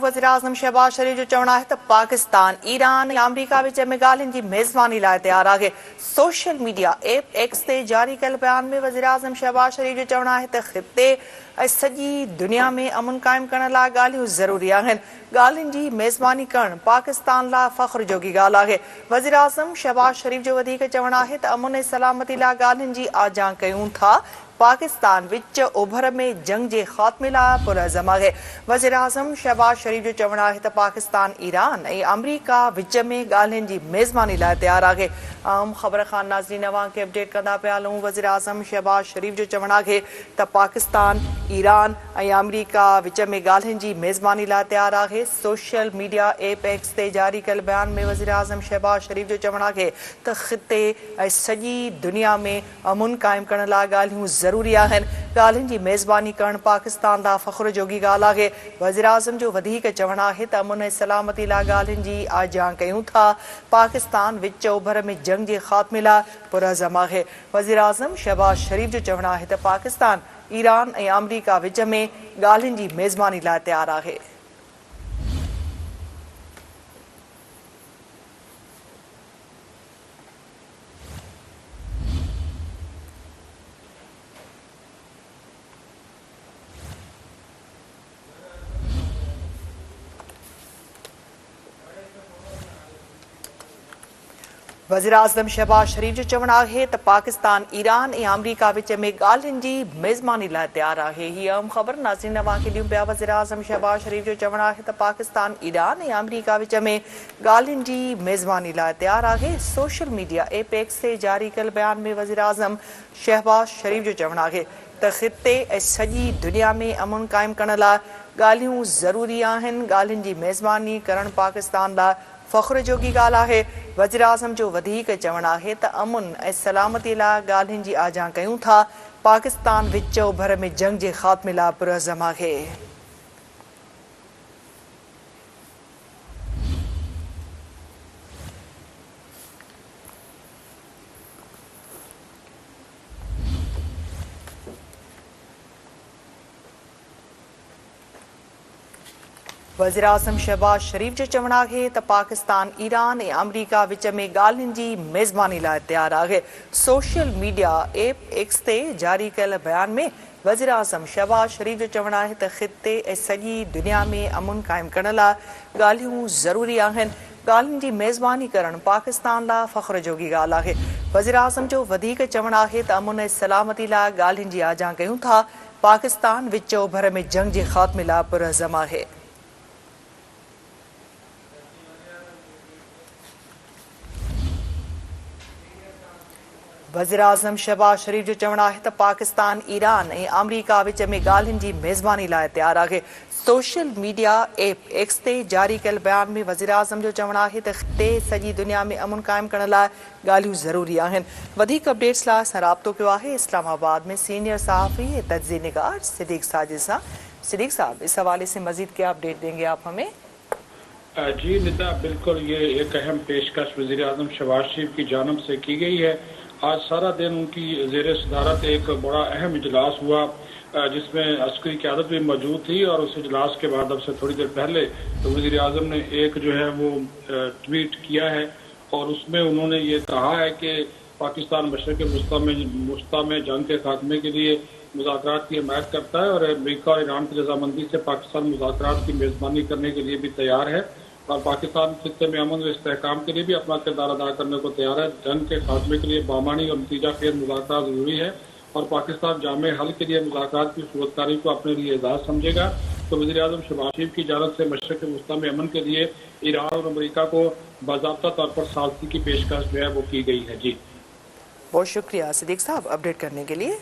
वज़ीर आज़म शहबाज शरीफ जो चवणु आहे त पाकिस्तान ईरान ऐं अमरीका विच में ॻाल्हियुनि जी मेज़बानी लाइ तयारु आहे। सोशल मीडिया ऐप एक्स ते जारी कयल बयान में वज़ीर आज़म शहबाज शरीफ जो चवणु आहे त ख़िते ऐं सॼी दुनिया में अमन क़ाइमु करण लाइ ॻाल्हियूं ज़रूरी आहिनि। ॻाल्हियुनि जी मेज़बानी करणु पाकिस्तान लाइ फ़ख्र जोगी ॻाल्हि आहे। वज़ीर आज़म शहबाज शरीफ जो वधीक चवणु आहे त अमन ऐं सलामती लाइ ॻाल्हियुनि जी आजां कयूं था। पाकिस्तान विच ओभर में जंग जे ख़ात्मे लाइ पुरअज़म आहे। वज़ीर आज़म शहबाज शरीफ जो चवणु आहे त पाकिस्तान ईरान ऐं अमरीका विच में ॻाल्हियुनि जी मेज़बानी लाइ तयारु आहे। ख़बर खान नाज़रीन खे अपडेट कंदा पिया हलूं। वज़ीर आज़म शहबाज शरीफ जो चवणु आहे त पाकिस्तान ईरान ऐं अमरीका विच में ॻाल्हियुनि जी मेज़बानी लाइ तयारु आहे। सोशल मीडिया ऐप एक्स ते जारी कयल बयान में वज़ीर आज़म शहबाज शरीफ जो चवणु आहे त ख़िते ऐं सॼी दुनिया में अमन क़ाइमु करण लाइ ॻाल्हियूं ज़रूरी आहिनि। ॻाल्हियुनि जी मेज़बानी करणु पाकिस्तान लाइ फ़ख्र जोगी ॻाल्हि आहे। वज़ीर आज़म जो वधीक चवणु आहे त अमन ऐं सलामती लाइ ॻाल्हियुनि जी आजां कयूं था। पाकिस्तान विच ओभर में जंग जे ख़ात्मे लाइ पुरअज़म आहे। वज़ीर आज़म शहबाज शरीफ जो चवणु आहे त पाकिस्तान ईरान ऐं अमरीका विच में ॻाल्हियुनि जी मेज़बानी लाइ तयारु आहे। वज़ीर आज़म शहबाज शरीफ जो चवणु आहे त पाकिस्तान ईरान ऐं अमरीका विच में ॻाल्हियुनि जी मेज़बानी लाइ तयारु आहे। हीअ अहम ख़बर नाज़रीन खे ॾियूं पिया। वज़ीर आज़म शहबाज शरीफ जो चवणु आहे त पाकिस्तान ईरान ऐं अमरीका विच में ॻाल्हियुनि जी मेज़बानी लाइ तयारु आहे। सोशल मीडिया ऐप एक्स ते जारी कयल बयान में वज़ीर आज़म शहबाज शरीफ जो चवणु आहे त ख़िते ऐं सॼी दुनिया में अमन क़ाइमु करण लाइ ॻाल्हियूं ज़रूरी आहिनि। ॻाल्हियुनि जी मेज़बानी करणु पाकिस्तान लाइ फ़ख्र जोगी ॻाल्हि आहे। वज़ीर आज़म जो वधीक चवणु आहे त अमन ऐं सलामती लाइ ॻाल्हियुनि जी आजां कयूं था। पाकिस्तान विच ओभर में जंग जे ख़ात्मे लाइ पुरअज़म आहे। वज़ीर आज़म शहबाज शरीफ जो चवणु आहे त पाकिस्तान ईरान ऐं अमरीका विच में ॻाल्हियुनि जी मेज़बानी लाइ तयारु आहे। सोशल मीडिया ऐप एक्स ते जारी कयल बयान में वज़ीर आज़म शहबाज शरीफ जो चवणु आहे त ख़िते ऐं सॼी दुनिया में अमन क़ाइमु करण लाइ ॻाल्हियूं ज़रूरी आहिनि। ॻाल्हियुनि जी मेज़बानी करणु पाकिस्तान लाइ फ़ख्र जोगी ॻाल्हि आहे। वज़ीर आज़म जो वधीक चवणु आहे त अमन ऐं सलामती लाइ ॻाल्हियुनि जी आजां कयूं था। पाकिस्तान विच ओभर में जंग जे ख़ात्मे लाइ पुरअज़म आहे। वज़ीर आज़म शहबाज शरीफ जो चवणु आहे त पाकिस्तान ईरान ऐं अमरीका विच में ॻाल्हियुनि जी मेज़बानी लाइ तयारु आहे। सोशल मीडिया ऐप एक्स ते जारी कयल बयान में वज़ीर आज़म जो चवणु आहे त ख़िते सॼी दुनिया में अमन क़ाइमु करण लाइ ॻाल्हियूं ज़रूरी आहिनि। वधीक अपडेट्स लाइ असां राब्तो कयो आहे इस्लामाबाद में सीनियर सहाफ़ी ऐं तजज़िया निगार सिद्दीक़ साजिद सां। सिद्दीक़ साहब, इस हवाले से मज़ीद क्या अपडेट देंगे आप हमें? जी निदा, बिल्कुल ये एक अहम पेशकश वज़ीर आज़म शहबाज शरीफ की जानब से की गई है। आज सारा दिन उनकी ज़ेर सदारत एक बड़ा अहम इजलास हुआ जिसमें अस्करी क़यादत भी मौजूद थी। और उस इजलास के बाद अब से थोड़ी देर पहले तो वज़ीर आज़म ने एक जो है वो ट्वीट किया है और उसमें उन्होंने ये कहा है कि पाकिस्तान मशरक़ वस्ता में जंग के खात्मे के लिए मुज़ाकरात की हिमायत करता है और अमेरिका और ईरान की रजामंदी से पाकिस्तान मुज़ाकरात की मेज़बानी करने के लिए भी तैयार है और पाकिस्तान खित्ते में अमन व इस्तेहकाम के लिए भी अपना किरदार अदा करने को तैयार है। जंग के खात्मे के लिए बामानी और नतीजा खेज मुज़ाकरात ज़रूरी है और पाकिस्तान जामे हल के लिए मुज़ाकरात की सूरतकारी को अपने लिए एजाज़ समझेगा। तो वज़ीर आज़म शहबाज शरीफ की जानब से मशरक़ वस्ता में अमन के लिए ईरान और अमरीका को बाज़ाब्ता तौर पर साज़ी की पेशकश जो है वो की गई है। जी बहुत शुक्रिया सिद्दीक़ साहब अपडेट करने के लिए।